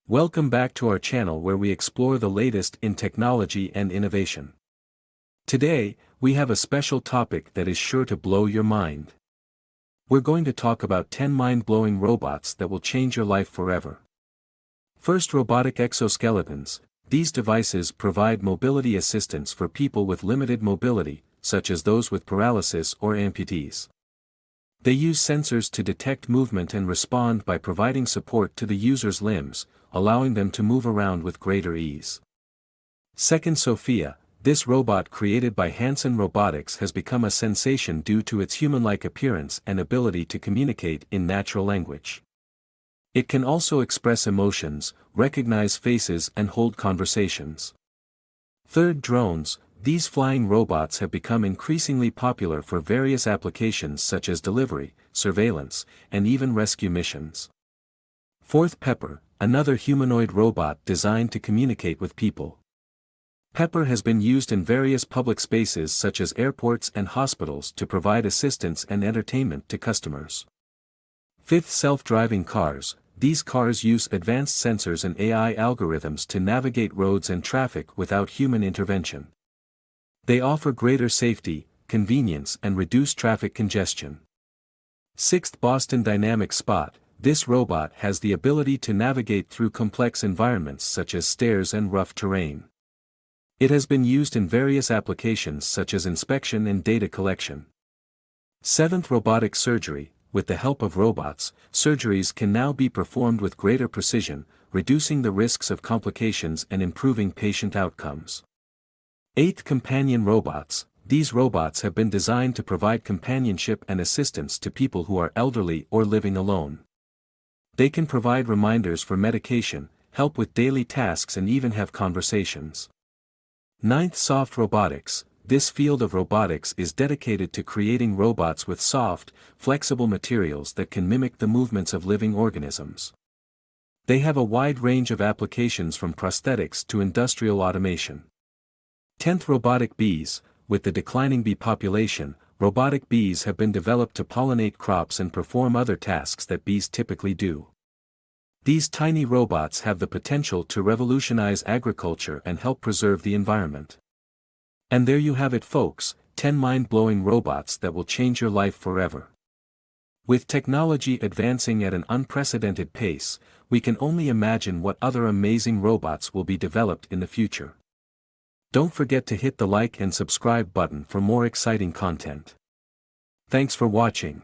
Welcome back to our channel where we explore the latest in technology and innovation. Today, we have a special topic that is sure to blow your mind. We're going to talk about 10 mind-blowing robots that will change your life forever. First, robotic exoskeletons. These devices provide mobility assistance for people with limited mobility, such as those with paralysis or amputees. They use sensors to detect movement and respond by providing support to the user's limbs, allowing them to move around with greater ease. Second, Sophia. This robot created by Hanson Robotics has become a sensation due to its human-like appearance and ability to communicate in natural language. It can also express emotions, recognize faces and hold conversations. Third, drones. These flying robots have become increasingly popular for various applications such as delivery, surveillance, and even rescue missions. Fourth, Pepper, another humanoid robot designed to communicate with people. Pepper has been used in various public spaces such as airports and hospitals to provide assistance and entertainment to customers. Fifth, self-driving cars. These cars use advanced sensors and AI algorithms to navigate roads and traffic without human intervention. They offer greater safety, convenience and reduced traffic congestion. Sixth, Boston Dynamic Spot. This robot has the ability to navigate through complex environments such as stairs and rough terrain. It has been used in various applications such as inspection and data collection. Seventh, robotic surgery. With the help of robots, surgeries can now be performed with greater precision, reducing the risks of complications and improving patient outcomes. Eighth, companion robots. These robots have been designed to provide companionship and assistance to people who are elderly or living alone. They can provide reminders for medication, help with daily tasks and even have conversations. Ninth, soft robotics. This field of robotics is dedicated to creating robots with soft, flexible materials that can mimic the movements of living organisms. They have a wide range of applications from prosthetics to industrial automation. 10th, robotic bees. With the declining bee population, robotic bees have been developed to pollinate crops and perform other tasks that bees typically do. These tiny robots have the potential to revolutionize agriculture and help preserve the environment. And there you have it, folks, 10 mind-blowing robots that will change your life forever. With technology advancing at an unprecedented pace, we can only imagine what other amazing robots will be developed in the future. Don't forget to hit the like and subscribe button for more exciting content. Thanks for watching.